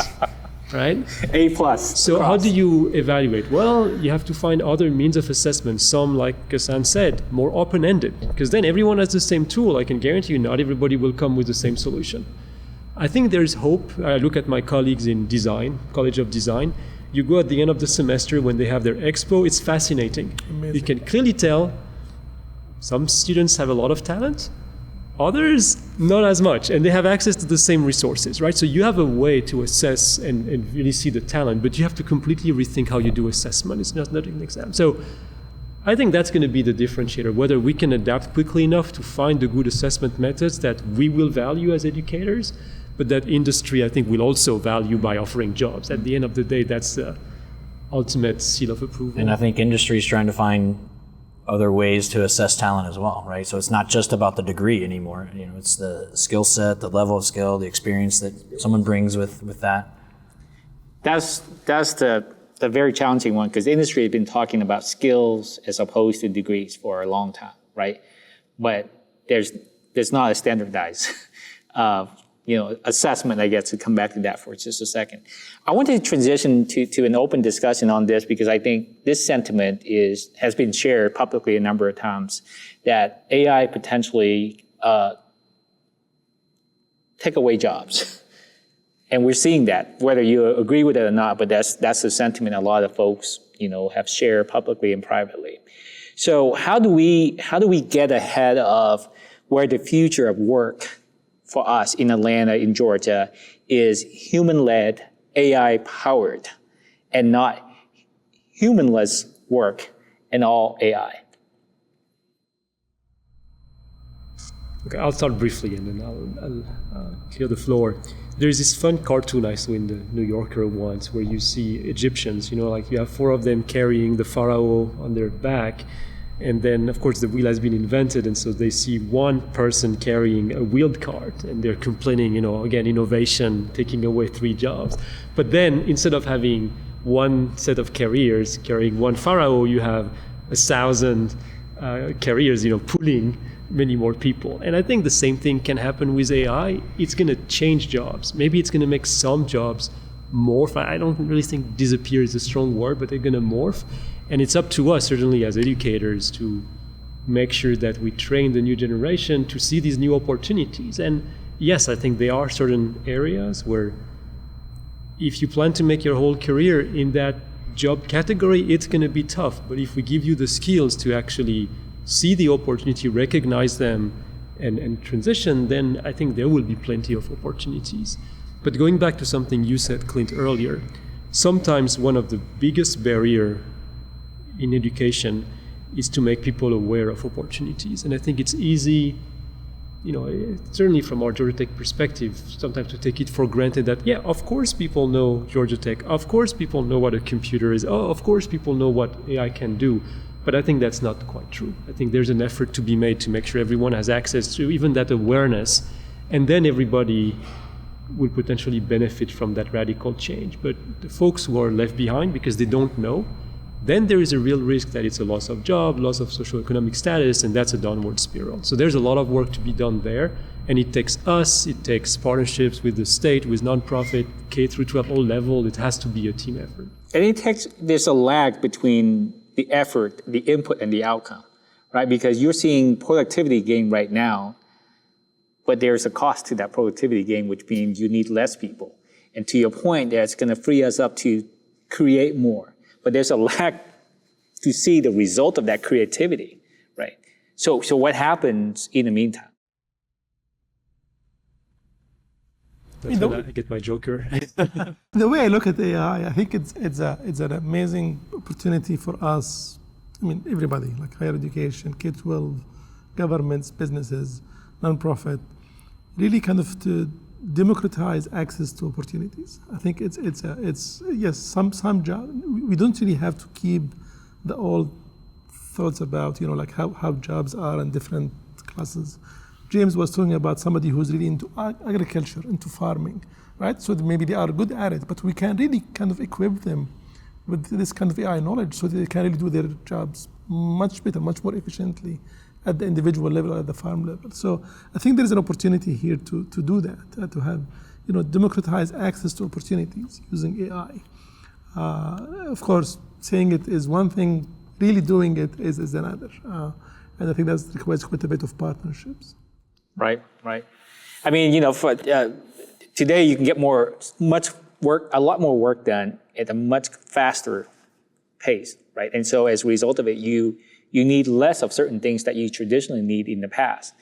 right? A+. So how do you evaluate? Well, you have to find other means of assessment. Some, like Ghassan said, more open-ended, because then everyone has the same tool. I can guarantee you not everybody will come with the same solution. I think there's hope. I look at my colleagues in design, College of Design. You go at the end of the semester when they have their expo, it's fascinating. Amazing. You can clearly tell some students have a lot of talent, others not as much, and they have access to the same resources, right? So you have a way to assess and really see the talent, but you have to completely rethink how you do assessment. It's not an exam. So I think that's going to be the differentiator, whether we can adapt quickly enough to find the good assessment methods that we will value as educators, but that industry, I think, will also value by offering jobs. At the end of the day, that's the ultimate seal of approval. And I think industry is trying to find other ways to assess talent as well, right? So it's not just about the degree anymore. You know, it's the skill set, the level of skill, the experience that someone brings with that. That's the very challenging one, because the industry has been talking about skills as opposed to degrees for a long time, right? But there's not a standardized assessment, I guess, to come back to that for just a second. I want to transition to an open discussion on this, because I think this sentiment has been shared publicly a number of times, that AI potentially take away jobs. And we're seeing that, whether you agree with it or not, but that's the sentiment a lot of folks, have shared publicly and privately. So how do we get ahead of where the future of work for us in Atlanta, in Georgia, is human-led, AI-powered, and not humanless work and all AI? Okay, I'll start briefly and then I'll clear the floor. There's this fun cartoon I saw in the New Yorker once where you see Egyptians, like you have 4 of them carrying the pharaoh on their back. And then, of course, the wheel has been invented, and so they see one person carrying a wheeled cart, and they're complaining, again, innovation, taking away 3 jobs. But then, instead of having one set of carriers carrying one pharaoh, you have 1,000 carriers, pulling many more people. And I think the same thing can happen with AI. It's going to change jobs. Maybe it's going to make some jobs morph. I don't really think disappear is a strong word, but they're going to morph. And it's up to us, certainly as educators, to make sure that we train the new generation to see these new opportunities. And yes, I think there are certain areas where if you plan to make your whole career in that job category, it's going to be tough. But if we give you the skills to actually see the opportunity, recognize them, and transition, then I think there will be plenty of opportunities. But going back to something you said, Clint, earlier, sometimes one of the biggest barriers in education is to make people aware of opportunities. And I think it's easy certainly from our Georgia Tech perspective, sometimes we take it for granted that, yeah, of course people know Georgia Tech. Of course people know what a computer is. Oh, of course people know what AI can do. But I think that's not quite true. I think there's an effort to be made to make sure everyone has access to even that awareness. And then everybody will potentially benefit from that radical change. But the folks who are left behind because they don't know, then there is a real risk that it's a loss of job, loss of socioeconomic status, and that's a downward spiral. So there's a lot of work to be done there, and it takes us, it takes partnerships with the state, with nonprofit, K through 12, all level. It has to be a team effort. And there's a lag between the effort, the input, and the outcome, right? Because you're seeing productivity gain right now, but there's a cost to that productivity gain, which means you need less people. And to your point, that's going to free us up to create more. But there's a lag to see the result of that creativity, right? So what happens in the meantime? That's when I get my joker. The way I look at AI, I think it's an amazing opportunity for us. I mean, everybody, like higher education, K-12, governments, businesses, nonprofit, really kind of to democratize access to opportunities. I think it's yes, some job. We don't really have to keep the old thoughts about like how jobs are in different classes. James was talking about somebody who's really into agriculture, into farming, right? So maybe they are good at it, but we can really kind of equip them with this kind of AI knowledge so that they can really do their jobs much better, much more efficiently at the individual level, at the farm level. So I think there is an opportunity here to do that, to have democratized access to opportunities using AI. Of course, saying it is one thing, really doing it is another. And I think that requires quite a bit of partnerships. Right. I mean, for, today you can get a lot more work done at a much faster pace, right? And so as a result of it, you need less of certain things that you traditionally need in the past,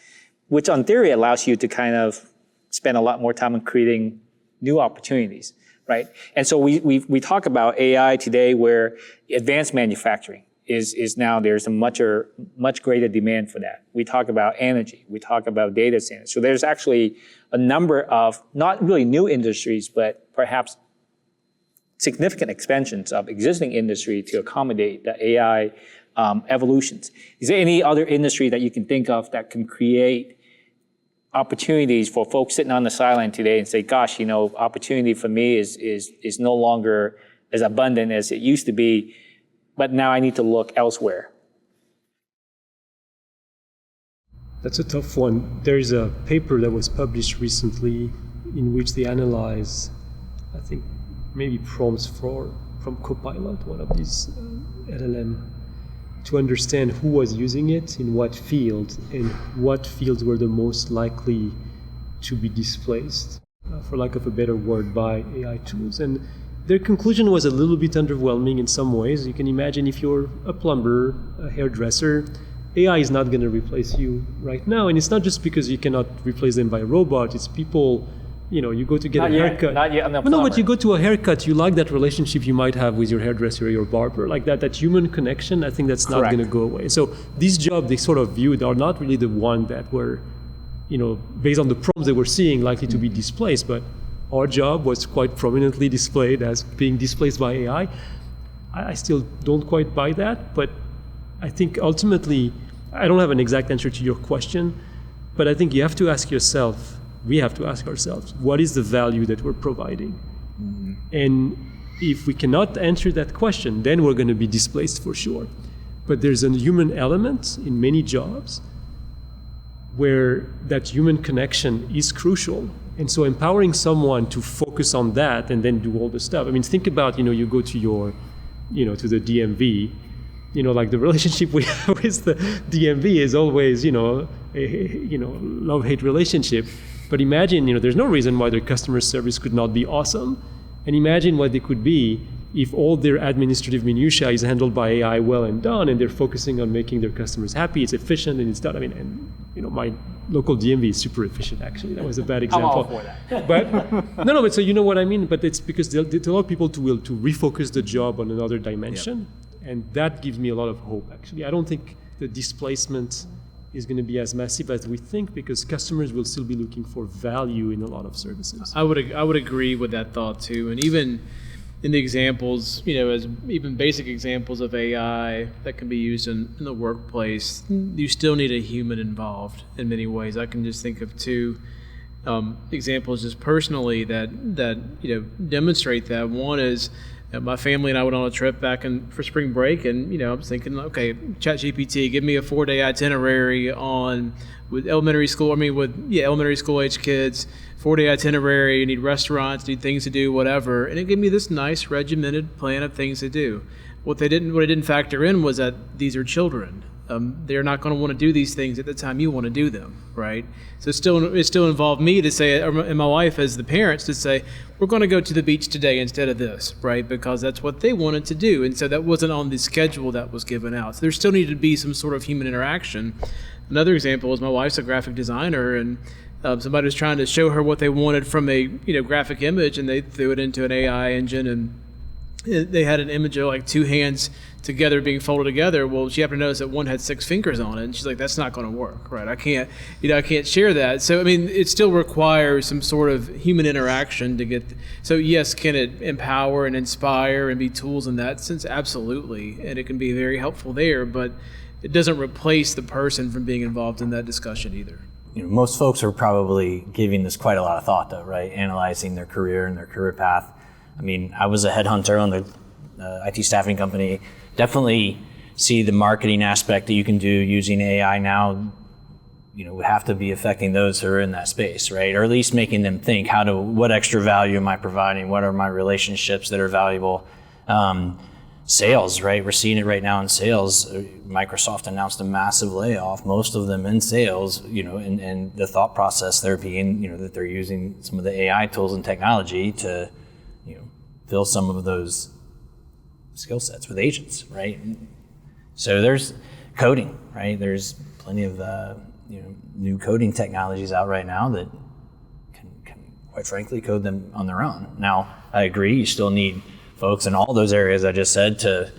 which on theory allows you to kind of spend a lot more time on creating new opportunities, right? And so we talk about AI today where advanced manufacturing is now there's a much greater demand for that. We talk about energy, we talk about data centers. So there's actually a number of not really new industries, but perhaps significant expansions of existing industry to accommodate the AI evolutions. Is there any other industry that you can think of that can create opportunities for folks sitting on the sideline today and say, gosh, opportunity for me is no longer as abundant as it used to be, but now I need to look elsewhere? That's a tough one. There's a paper that was published recently in which they analyze, I think, maybe prompts from Copilot, one of these LLM, to understand who was using it in what field and what fields were the most likely to be displaced, for lack of a better word, by AI tools. And their conclusion was a little bit underwhelming in some ways. You can imagine if you're a plumber, a hairdresser, AI is not going to replace you right now. And it's not just because you cannot replace them by a robot. It's people, you go to get a haircut. Not yet, I'm a no, plumber. but you go to a haircut, you like that relationship you might have with your hairdresser or your barber. Like that human connection, I think that's not going to go away. So these jobs they sort of viewed are not really the one that were, based on the prompts they were seeing, likely to be displaced. But our job was quite prominently displayed as being displaced by AI. I still don't quite buy that, but I think ultimately, I don't have an exact answer to your question, but I think you have to ask yourself, we have to ask ourselves, what is the value that we're providing? Mm-hmm. And if we cannot answer that question, then we're going to be displaced for sure. But there's a human element in many jobs where that human connection is crucial. And so empowering someone to focus on that and then do all the stuff. I mean, think about, you go to your, to the DMV, like the relationship we have with the DMV is always, a love-hate relationship. But imagine, there's no reason why their customer service could not be awesome. And imagine what they could be if all their administrative minutiae is handled by AI well and done, and they're focusing on making their customers happy, it's efficient, and it's done. I mean, my local DMV is super efficient, actually. That was a bad example. I'm all for that. But, but so you know what I mean? But it's because they allow people to refocus the job on another dimension. Yep. And that gives me a lot of hope, actually. I don't think the displacement is going to be as massive as we think, because customers will still be looking for value in a lot of services. I would agree with that thought too, and even in the examples, as even basic examples of AI that can be used in the workplace, you still need a human involved in many ways. I can just think of two examples just personally that demonstrate that. One is my family and I went on a trip back for spring break, and I was thinking, okay, ChatGPT, give me a 4-day itinerary with elementary school age kids, 4-day itinerary. You need restaurants, need things to do, whatever, and it gave me this nice regimented plan of things to do. What it didn't factor in was that these are children. They're not going to want to do these things at the time you want to do them, right? So it still involved me to say, and my wife as the parents to say, we're going to go to the beach today instead of this, right? Because that's what they wanted to do, and so that wasn't on the schedule that was given out. So there still needed to be some sort of human interaction. Another example is my wife's a graphic designer, and somebody was trying to show her what they wanted from a graphic image, and they threw it into an AI engine, and they had an image of like two hands together being folded together. Well, she happened to notice that one had 6 fingers on it, and she's like, that's not going to work, right? I can't share that. So, it still requires some sort of human interaction to get, so yes, can it empower and inspire and be tools in that sense? Absolutely. And it can be very helpful there, but it doesn't replace the person from being involved in that discussion either. Most folks are probably giving this quite a lot of thought though, right? Analyzing their career and their career path. I was a headhunter on the IT staffing company. Definitely see the marketing aspect that you can do using AI now, would have to be affecting those who are in that space, right? Or at least making them think, what extra value am I providing? What are my relationships that are valuable? Sales, right? We're seeing it right now in sales. Microsoft announced a massive layoff, most of them in sales, and the thought process there being, that they're using some of the AI tools and technology to, fill some of those skill sets with agents, right? So there's coding, right? There's plenty of new coding technologies out right now that can quite frankly code them on their own. Now, I agree, you still need folks in all those areas I just said to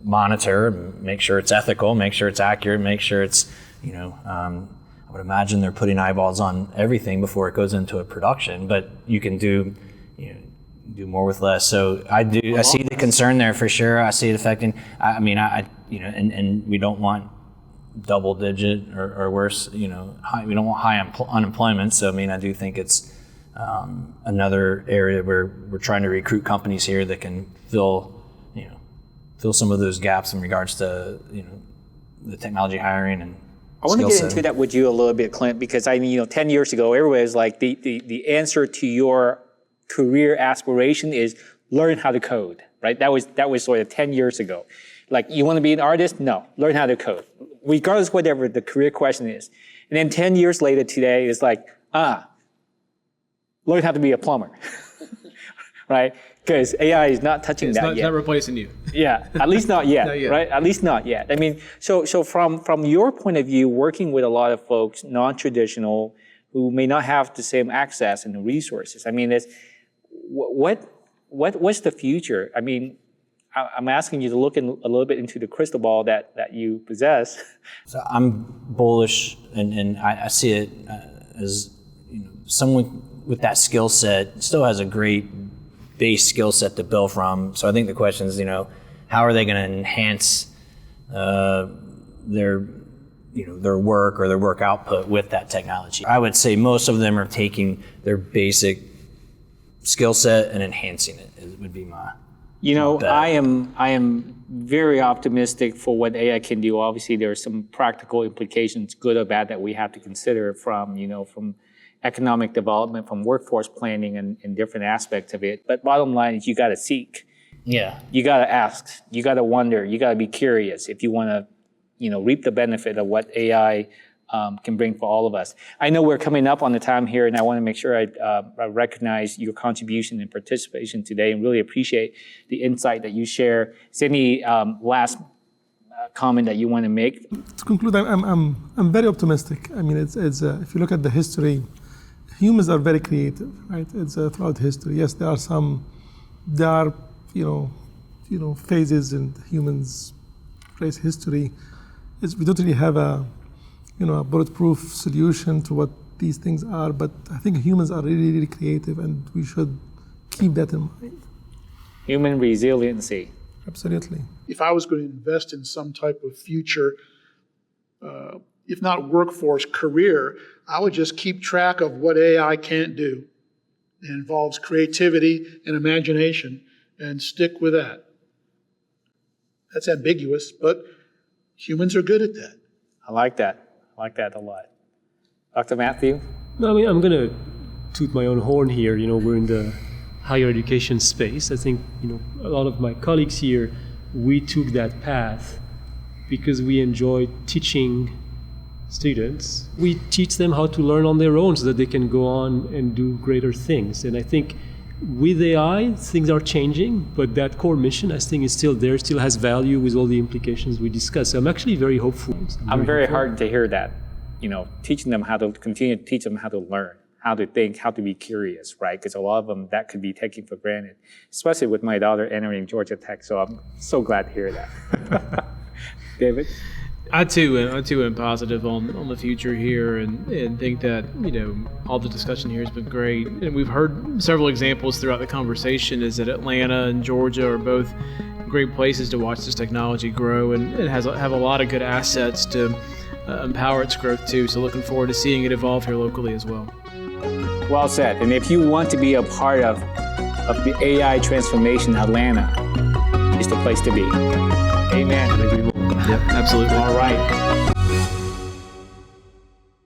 monitor, make sure it's ethical, make sure it's accurate, make sure it's I would imagine they're putting eyeballs on everything before it goes into a production, but you can do more with less. So I see the concern there for sure. I see it affecting. And we don't want double digit or worse. We don't want high unemployment. So I do think it's another area where we're trying to recruit companies here that can fill some of those gaps in regards to the technology hiring and. I want to get into that with you a little bit, Clint, because 10 years ago, everybody was like the answer to your career aspiration is learn how to code, right? That was sort of 10 years ago. Like, you want to be an artist? No, learn how to code, regardless of whatever the career question is. And then 10 years later today, it's like, learn how to be a plumber, right? Because AI is not touching that yet. It's not replacing you. Yeah, at least not yet, Not yet. right? At least not yet. So from your point of view, working with a lot of folks, non-traditional, who may not have the same access and the resources, what's the future? I'm asking you to look a little bit into the crystal ball that you possess. So I'm bullish, and I see it as someone with that skill set still has a great base skill set to build from. So I think the question is, how are they going to enhance their work or their work output with that technology? I would say most of them are taking their basic skill set and enhancing it. It would be my bet. I am very optimistic for what AI can do. Obviously, there are some practical implications, good or bad, that we have to consider from economic development, from workforce planning and different aspects of it. But bottom line is you got to seek. Yeah. You got to ask. You got to wonder. You got to be curious if you want to, reap the benefit of what AI can bring for all of us. I know we're coming up on the time here, and I want to make sure I recognize your contribution and participation today, and really appreciate the insight that you share. Is there any last comment that you want to make? To conclude, I'm very optimistic. It's if you look at the history, humans are very creative, right? It's throughout history. Yes, there are phases in humans' race history we don't really have a bulletproof solution to what these things are, but I think humans are really, really creative, and we should keep that in mind. Human resiliency. Absolutely. If I was going to invest in some type of future, if not workforce, career, I would just keep track of what AI can't do. It involves creativity and imagination, and stick with that. That's ambiguous, but humans are good at that. I like that. I like that a lot. Dr. Matthew? No, I mean, I'm going to toot my own horn here. We're in the higher education space. I think, a lot of my colleagues here, we took that path because we enjoy teaching students. We teach them how to learn on their own so that they can go on and do greater things. And I think with AI, things are changing, but that core mission, I think, is still there, still has value with all the implications we discussed. So I'm actually very hopeful. I'm very hard to hear that. Teaching them continue to teach them how to learn, how to think, how to be curious, right? Because a lot of them, that could be taken for granted, especially with my daughter entering Georgia Tech. So I'm so glad to hear that. David? I too am positive on the future here, and think that all the discussion here has been great. And we've heard several examples throughout the conversation is that Atlanta and Georgia are both great places to watch this technology grow, and it have a lot of good assets to empower its growth too. So looking forward to seeing it evolve here locally as well. Well said. And if you want to be a part of the AI transformation, Atlanta is the place to be. Amen. Yep, absolutely. All right.